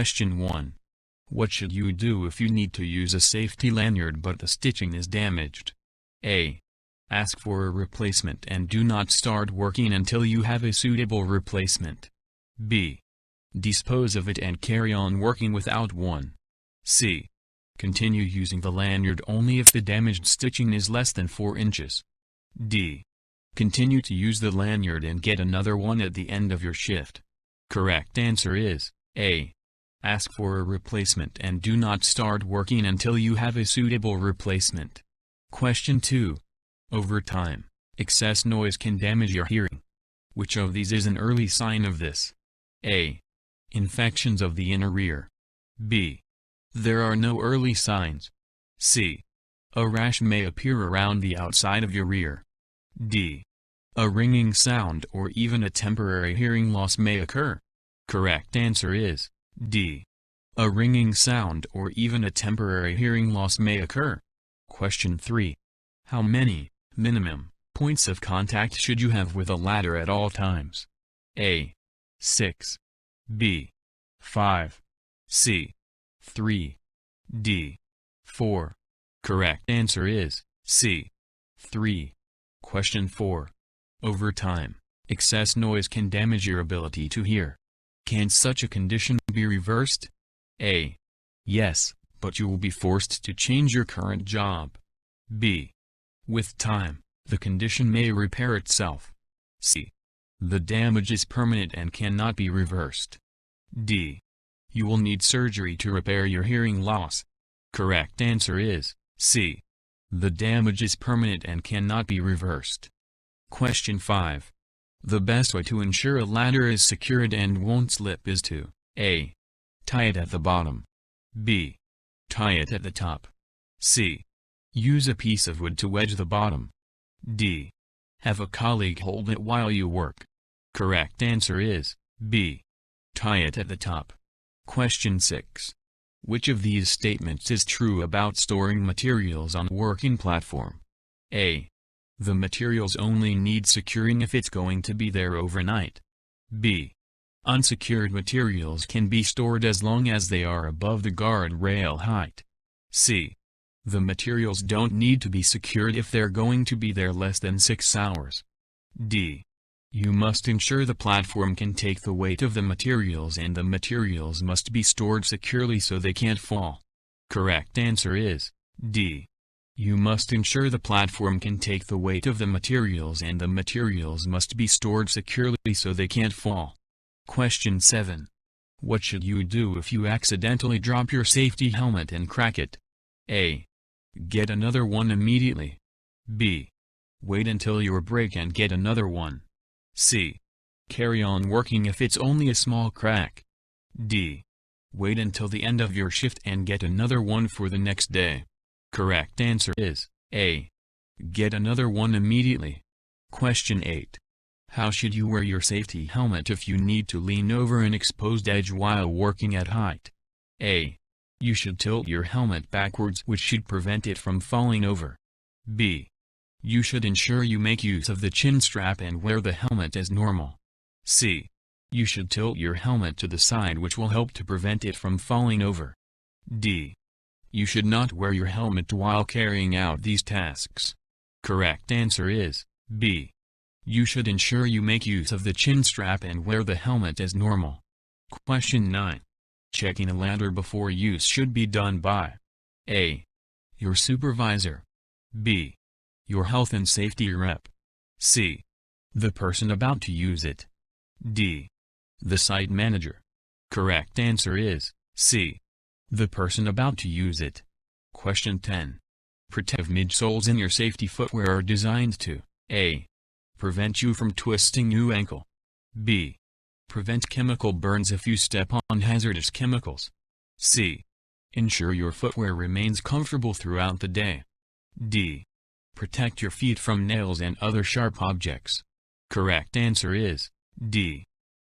Question 1. What should you do if you need to use a safety lanyard but the stitching is damaged? A. Ask for a replacement and do not start working until you have a suitable replacement. B. Dispose of it and carry on working without one. C. Continue using the lanyard only if the damaged stitching is less than 4 inches. D. Continue to use the lanyard and get another one at the end of your shift. Correct answer is A. Ask for a replacement and do not start working until you have a suitable replacement. Question 2. Overtime, excess noise can damage your hearing. Which of these is an early sign of this? A. Infections of the inner ear. B. There are no early signs. C. A rash may appear around the outside of your ear. D. A ringing sound or even a temporary hearing loss may occur. Correct answer is D. A ringing sound or even a temporary hearing loss may occur. Question 3. How many, minimum, points of contact should you have with a ladder at all times? A. 6. B. 5. C. 3. D. 4. Correct answer is C. 3. Question 4. Over time, excess noise can damage your ability to hear. Can such a condition be reversed? A. Yes, but you will be forced to change your current job. B. With time, the condition may repair itself. C. The damage is permanent and cannot be reversed. D. You will need surgery to repair your hearing loss. Correct answer is C. The damage is permanent and cannot be reversed. Question 5. The best way to ensure a ladder is secured and won't slip is to A. Tie it at the bottom. B. Tie it at the top. C. Use a piece of wood to wedge the bottom. D. Have a colleague hold it while you work. Correct answer is B. Tie it at the top. Question 6. Which of these statements is true about storing materials on working platform? A. The materials only need securing if it's going to be there overnight. B. Unsecured materials can be stored as long as they are above the guardrail height. C. The materials don't need to be secured if they're going to be there less than 6 hours. D. You must ensure the platform can take the weight of the materials and the materials must be stored securely so they can't fall. Correct answer is D. You must ensure the platform can take the weight of the materials and the materials must be stored securely so they can't fall. Question 7. What should you do if you accidentally drop your safety helmet and crack it? A. Get another one immediately. B. Wait until your break and get another one. C. Carry on working if it's only a small crack. D. Wait until the end of your shift and get another one for the next day. Correct answer is A. Get another one immediately. Question 8. How should you wear your safety helmet if you need to lean over an exposed edge while working at height? A. You should tilt your helmet backwards, which should prevent it from falling over. B. You should ensure you make use of the chin strap and wear the helmet as normal. C. You should tilt your helmet to the side, which will help to prevent it from falling over. D. You should not wear your helmet while carrying out these tasks. Correct answer is B. You should ensure you make use of the chin strap and wear the helmet as normal. Question 9. Checking a ladder before use should be done by A. Your supervisor. B. Your health and safety rep. C. The person about to use it. D. The site manager. Correct answer is C. The person about to use it. Question 10. Protective midsoles in your safety footwear are designed to A. Prevent you from twisting your ankle. B. Prevent chemical burns if you step on hazardous chemicals. C. Ensure your footwear remains comfortable throughout the day. D. Protect your feet from nails and other sharp objects. Correct answer is D.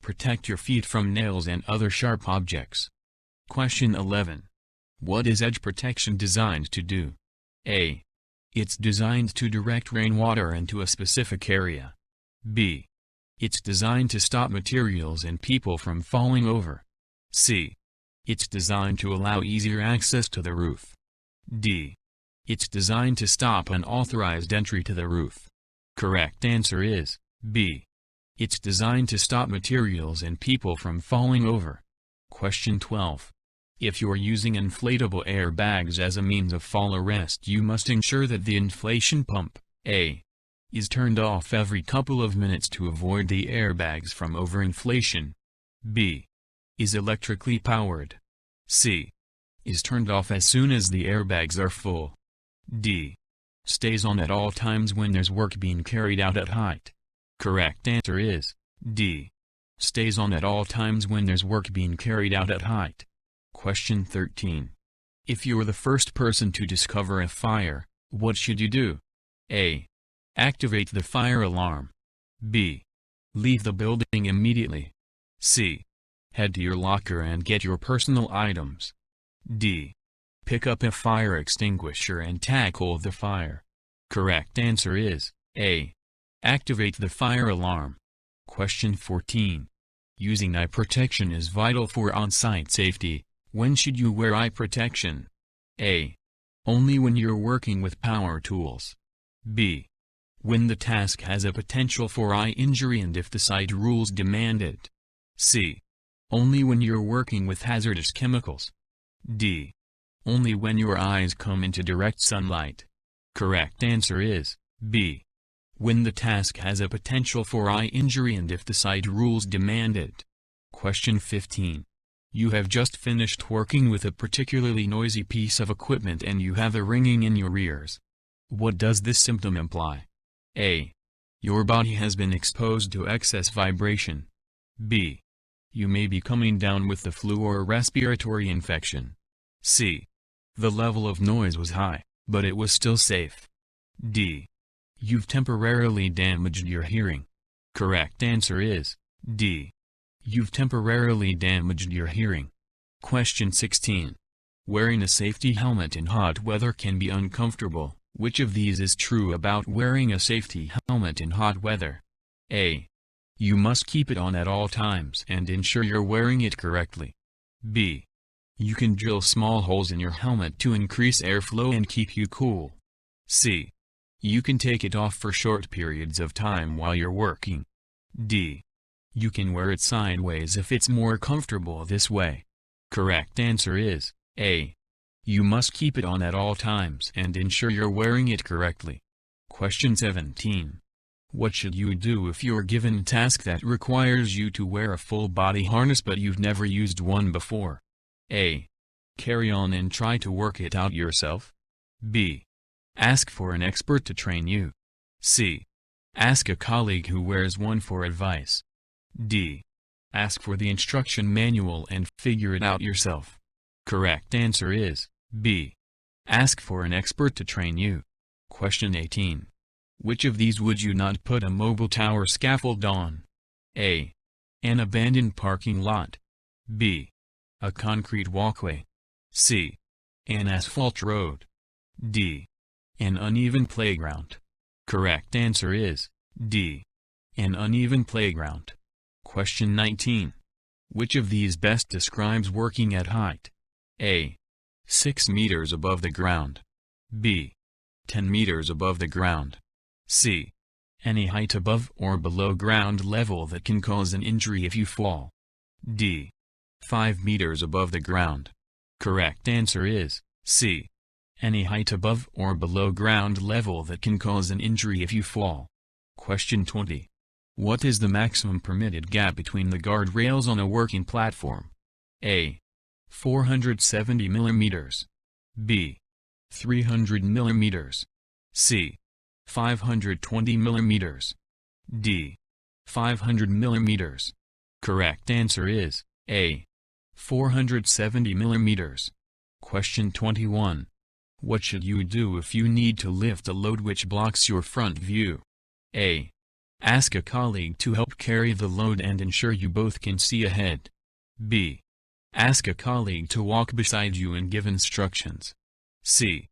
Protect your feet from nails and other sharp objects. Question 11. What is edge protection designed to do? A. It's designed to direct rainwater into a specific area. B. It's designed to stop materials and people from falling over. C. It's designed to allow easier access to the roof. D. It's designed to stop unauthorized entry to the roof. Correct answer is B. It's designed to stop materials and people from falling over. Question 12. If you're using inflatable airbags as a means of fall arrest, you must ensure that the inflation pump, A, is turned off every couple of minutes to avoid the airbags from overinflation. B, is electrically powered. C, is turned off as soon as the airbags are full. D, stays on at all times when there's work being carried out at height. Correct answer is D, stays on at all times when there's work being carried out at height. Question 13. If you're the first person to discover a fire, what should you do? A, activate the fire alarm. B, leave the building immediately. C, head to your locker and get your personal items. D, pick up a fire extinguisher and tackle the fire. Correct answer is A, activate the fire alarm. Question 14. Using eye protection is vital for on-site safety. When should you wear eye protection? A, only when you're working with power tools. B, when the task has a potential for eye injury and if the site rules demand it. C, only when you're working with hazardous chemicals. D, only when your eyes come into direct sunlight. Correct answer is B, when the task has a potential for eye injury and if the site rules demand it. Question 15. You have just finished working with a particularly noisy piece of equipment and you have a ringing in your ears. What does this symptom imply? A, your body has been exposed to excess vibration. B, you may be coming down with the flu or a respiratory infection. C, the level of noise was high, but it was still safe. D, you've temporarily damaged your hearing. Correct answer is D, you've temporarily damaged your hearing. Question 16. Wearing a safety helmet in hot weather can be uncomfortable. Which of these is true about wearing a safety helmet in hot weather? A, you must keep it on at all times and ensure you're wearing it correctly. B, you can drill small holes in your helmet to increase airflow and keep you cool. C, you can take it off for short periods of time while you're working. D, you can wear it sideways if it's more comfortable this way. Correct answer is A, you must keep it on at all times and ensure you're wearing it correctly. Question 17. What should you do if you're given a task that requires you to wear a full body harness but you've never used one before? A, carry on and try to work it out yourself. B, ask for an expert to train you. C, ask a colleague who wears one for advice. D, ask for the instruction manual and figure it out yourself. Correct answer is B, ask for an expert to train you. Question 18. Which of these would you not put a mobile tower scaffold on? A, an abandoned parking lot. B, a concrete walkway. C, an asphalt road. D, an uneven playground. Correct answer is D, an uneven playground. Question 19. Which of these best describes working at height? A, 6 meters above the ground. B, 10 meters above the ground. C, any height above or below ground level that can cause an injury if you fall. D, 5 meters above the ground. Correct answer is C, any height above or below ground level that can cause an injury if you fall. Question 20. What is the maximum permitted gap between the guardrails on a working platform? A, 470 millimeters. B, 300 millimeters. C, 520 millimeters. D, 500 millimeters. Correct answer is A, 470 millimeters. Question 21. What should you do if you need to lift a load which blocks your front view? A, ask a colleague to help carry the load and ensure you both can see ahead. B, ask a colleague to walk beside you and give instructions. C,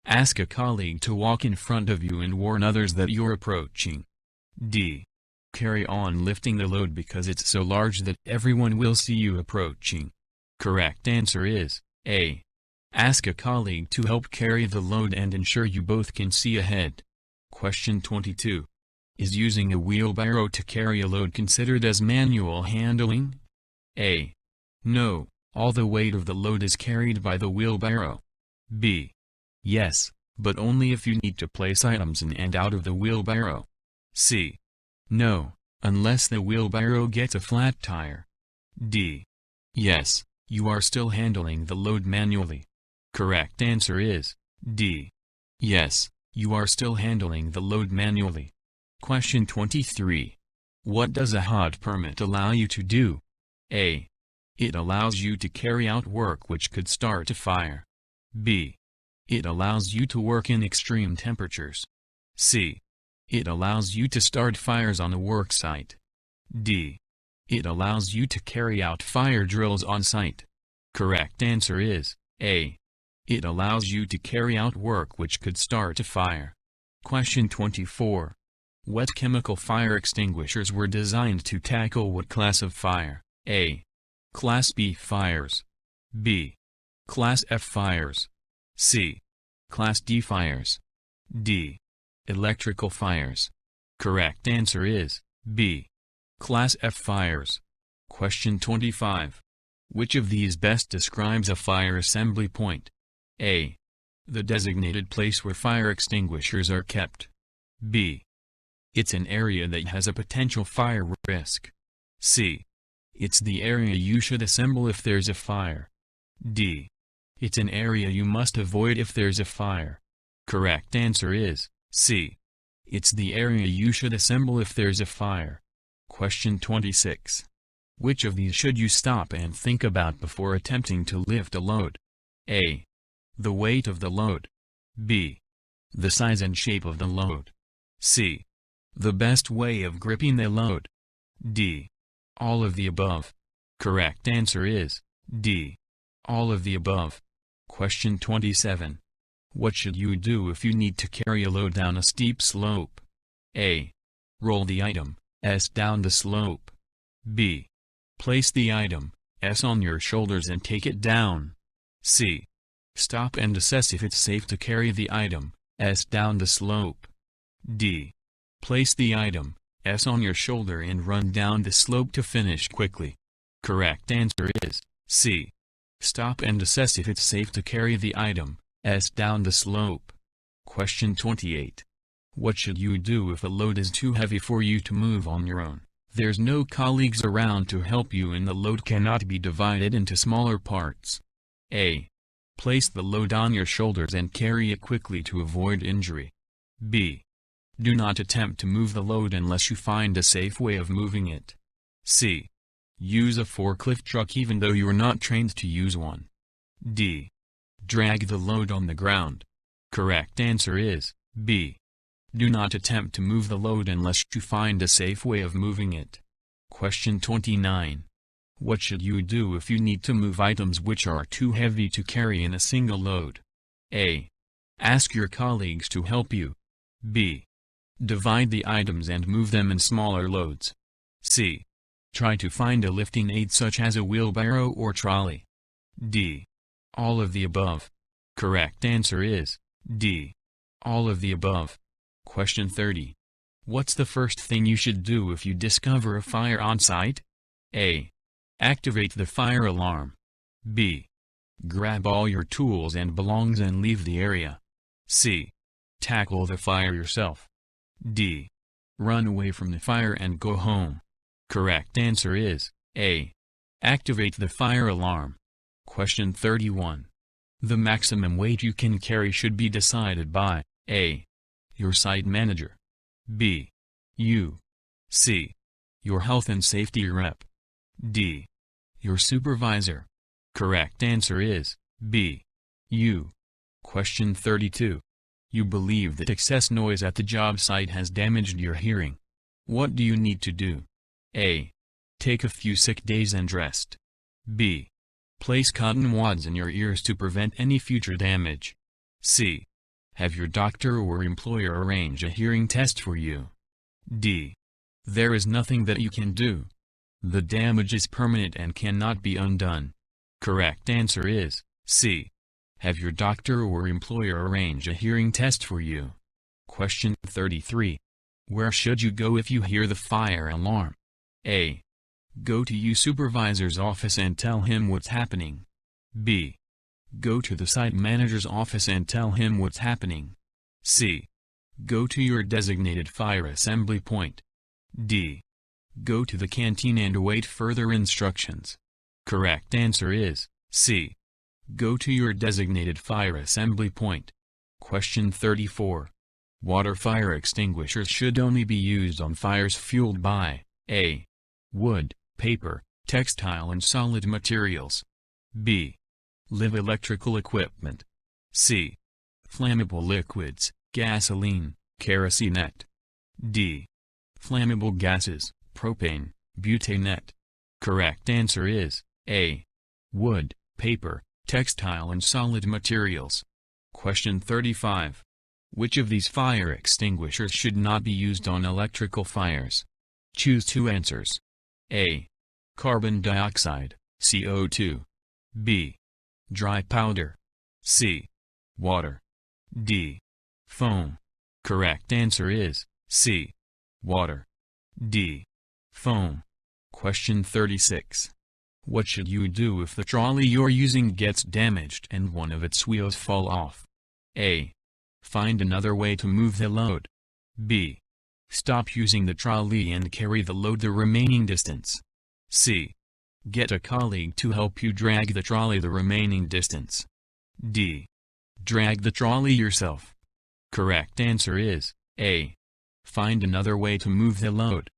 ask a colleague to walk in front of you and warn others that you're approaching. D, carry on lifting the load because it's so large that everyone will see you approaching. Correct answer is A. Ask a colleague to help carry the load and ensure you both can see ahead. Question 22. Is using a wheelbarrow to carry a load considered as manual handling? A. No, all the weight of the load is carried by the wheelbarrow. B. Yes, but only if you need to place items in and out of the wheelbarrow. C. No, unless the wheelbarrow gets a flat tire. D. Yes, you are still handling the load manually. Correct answer is D. Yes, you are still handling the load manually. Question 23. What does a hot permit allow you to do? A. It allows you to carry out work which could start a fire. B. It allows you to work in extreme temperatures. C. It allows you to start fires on a work site. D. It allows you to carry out fire drills on site. Correct answer is A. It allows you to carry out work which could start a fire. Question 24. What chemical fire extinguishers were designed to tackle what class of fire? A. Class B fires. B. Class F fires. C. Class D fires. D. Electrical fires. Correct answer is B. Class F fires. Question 25. Which of these best describes a fire assembly point? A. The designated place where fire extinguishers are kept. B. It's an area that has a potential fire risk. C. It's the area you should assemble if there's a fire. D. It's an area you must avoid if there's a fire. Correct answer is C. It's the area you should assemble if there's a fire. Question 26. Which of these should you stop and think about before attempting to lift a load? A. The weight of the load. B. The size and shape of the load. C. The best way of gripping the load. D. All of the above. Correct answer is D. All of the above. Question 27. What should you do if you need to carry a load down a steep slope? A. Roll the item S down the slope. B. Place the item S on your shoulders and take it down. C. Stop and assess if it's safe to carry the item S down the slope. D. Place the item S on your shoulder and run down the slope to finish quickly. Correct answer is C. Stop and assess if it's safe to carry the item S down the slope. Question 28. What should you do if a load is too heavy for you to move on your own? There's no colleagues around to help you and the load cannot be divided into smaller parts. A. Place the load on your shoulders and carry it quickly to avoid injury. B. Do not attempt to move the load unless you find a safe way of moving it. C. Use a forklift truck even though you are not trained to use one. D. Drag the load on the ground. Correct answer is B. Do not attempt to move the load unless you find a safe way of moving it. Question 29. What should you do if you need to move items which are too heavy to carry in a single load? A. Ask your colleagues to help you. B. Divide the items and move them in smaller loads. C. Try to find a lifting aid such as a wheelbarrow or trolley. D. All of the above. Correct answer is D. All of the above. Question 30. What's the first thing you should do if you discover a fire on site? A. Activate the fire alarm. B. Grab all your tools and belongings and leave the area. C. Tackle the fire yourself. D. Run away from the fire and go home. Correct answer is A. Activate the fire alarm. Question 31. The maximum weight you can carry should be decided by A. Your site manager. B. You. C. Your health and safety rep. D. Your supervisor. Correct answer is B. You. Question 32. You believe that excess noise at the job site has damaged your hearing. What do you need to do? A. Take a few sick days and rest. B. Place cotton wads in your ears to prevent any future damage. C. Have your doctor or employer arrange a hearing test for you. D. There is nothing that you can do. The damage is permanent and cannot be undone. Correct answer is C. Have your doctor or employer arrange a hearing test for you. Question 33. Where should you go if you hear the fire alarm? A. Go to your supervisor's office and tell him what's happening. B. Go to the site manager's office and tell him what's happening. C. Go to your designated fire assembly point. D. Go to the canteen and await further instructions. Correct answer is C. Go to your designated fire assembly point. Question 34. Water fire extinguishers should only be used on fires fueled by A. Wood, paper, textile and solid materials. B. Live electrical equipment. C. Flammable liquids, gasoline, kerosene. D. Flammable gases, propane, butane. Correct answer is A. Wood, paper, textile and solid materials. Question 35. Which of these fire extinguishers should not be used on electrical fires? Choose two answers. A. Carbon dioxide, CO2. B. Dry powder. C. Water. D. Foam. Correct answer is C. Water. D. Foam. Question 36. What should you do if the trolley you're using gets damaged and one of its wheels fall off? A. Find another way to move the load. B. Stop using the trolley and carry the load the remaining distance. C. Get a colleague to help you drag the trolley the remaining distance. D. Drag the trolley yourself. Correct answer is A. Find another way to move the load.